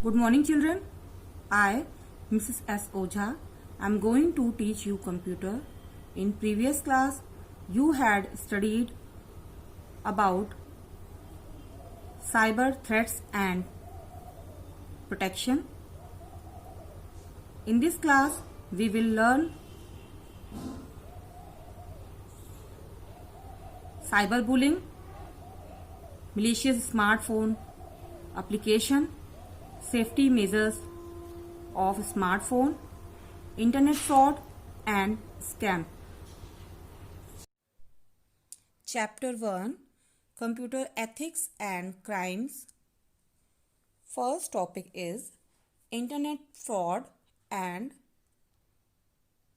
Good morning, children. I, Mrs. S. Ojha, am going to teach you computer. In previous class, you had studied about cyber threats and protection. In this class, we will learn cyberbullying, malicious smartphone application, safety measures of smartphone, internet fraud and scam. Chapter 1, Computer Ethics and Crimes. First topic is internet fraud and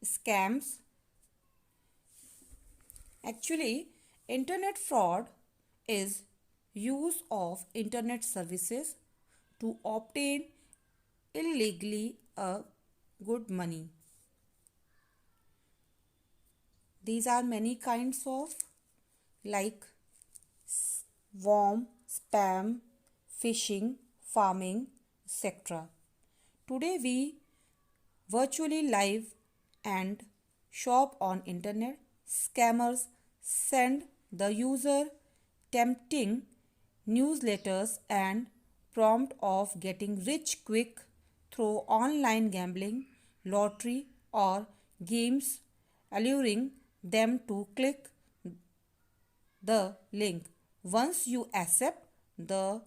scams. Actually, internet fraud is use of internet services to obtain illegally a good money. These are many kinds of like worm, spam, phishing, farming, etc. Today we virtually live and shop on internet. Scammers send the user tempting newsletters and prompt of getting rich quick through online gambling, lottery or games, alluring them to click the link. Once you accept the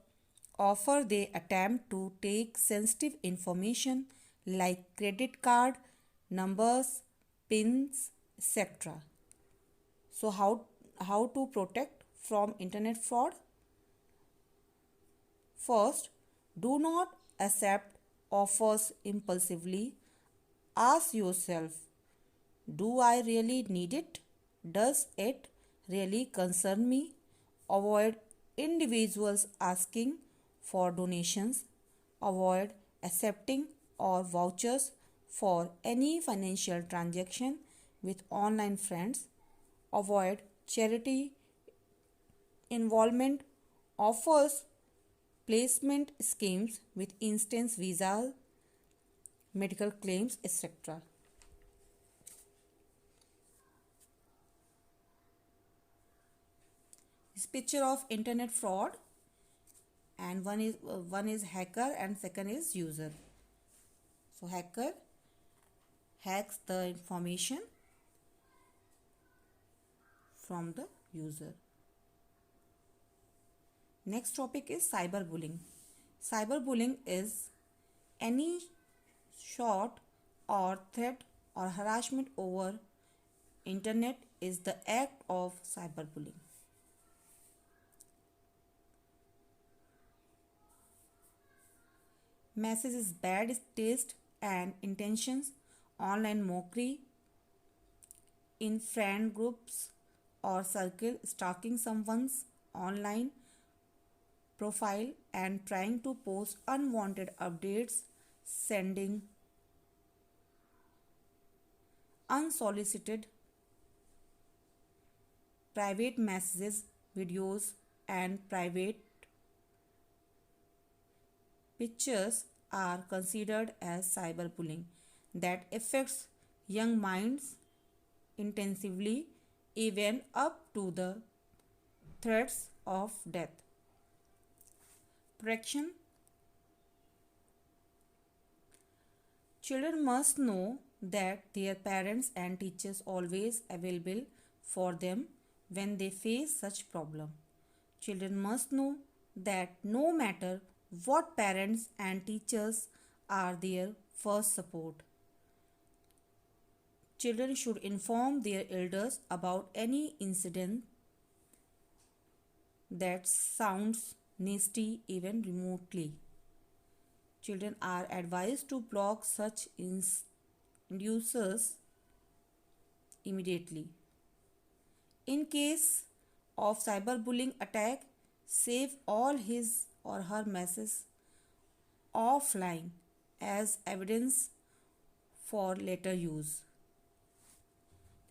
offer, they attempt to take sensitive information like credit card numbers, pins, etc. So how to protect from internet fraud? First, do not accept offers impulsively. Ask yourself, do I really need it? Does it really concern me? Avoid individuals asking for donations. Avoid accepting or vouchers for any financial transaction with online friends. Avoid charity involvement offers, placement schemes with instant visa, medical claims, etc. This picture of internet fraud, and one is hacker and second is user. So hacker hacks the information from the user. Next topic is cyberbullying. Cyberbullying is any short or threat or harassment over internet is the act of cyberbullying. Messages, bad taste and intentions, online mockery in friend groups or circle, stalking someone's online profile and trying to post unwanted updates, sending unsolicited private messages, videos and private pictures are considered as cyberbullying that affects young minds intensively, even up to the threats of death. Protection. Children must know that their parents and teachers always available for them when they face such problem. Children must know that no matter what, parents and teachers are their first support. Children should inform their elders about any incident that sounds nasty even remotely. Children are advised to block such inducers immediately. In case of cyberbullying attack, save all his or her messages offline as evidence for later use.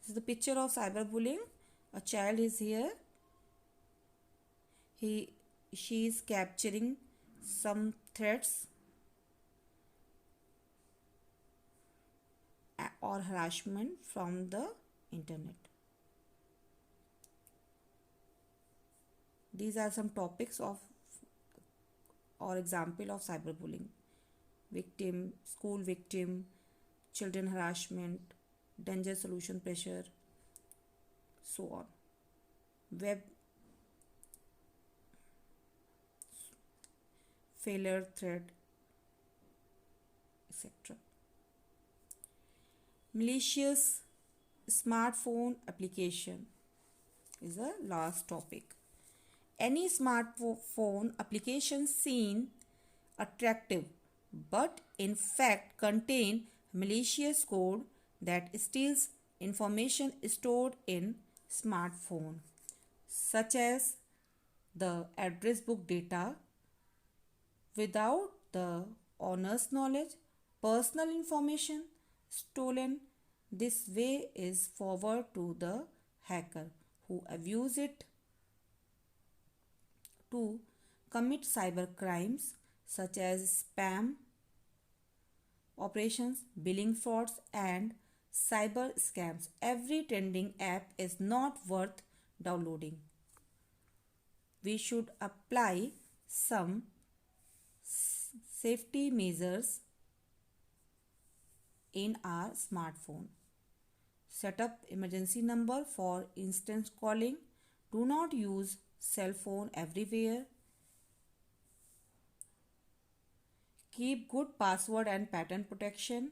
This is the picture of cyberbullying. A child is here. She is capturing some threats or harassment from the internet. These are some topics of or example of cyberbullying: victim, school victim, children harassment, danger solution pressure, so on. Web failure threat, etc. Malicious smartphone application is the last topic. Any smartphone application seen attractive but in fact contain malicious code that steals information stored in smartphone, such as the address book data without the owner's knowledge. Personal information stolen this way is forwarded to the hacker, who abuse it to commit cyber crimes such as spam operations, billing frauds, and cyber scams. Every trending app is not worth downloading. We should apply some safety measures in our smartphone. Set up emergency number for instant calling. Do not use cell phone everywhere. Keep good password and pattern protection.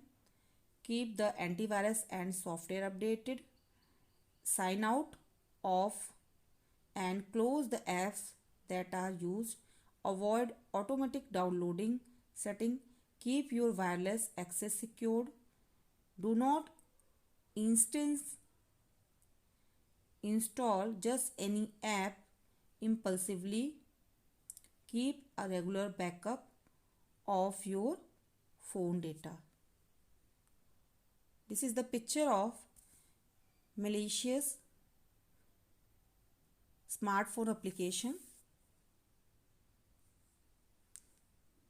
Keep the antivirus and software updated. Sign out of and close the apps that are used. Avoid automatic downloading setting. Keep your wireless access secured. Do not install just any app impulsively. Keep a regular backup of your phone data. This is the picture of malicious smartphone application.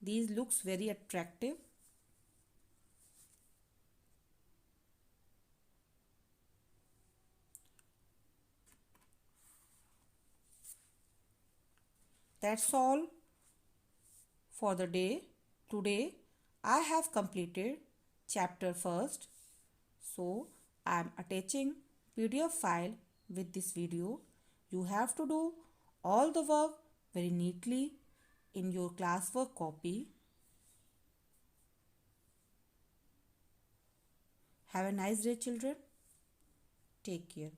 These looks very attractive. That's all for the day. Today I have completed chapter first. So I am attaching PDF file with this video. You have to do all the work very neatly in your classwork copy. Have a nice day, children. Take care.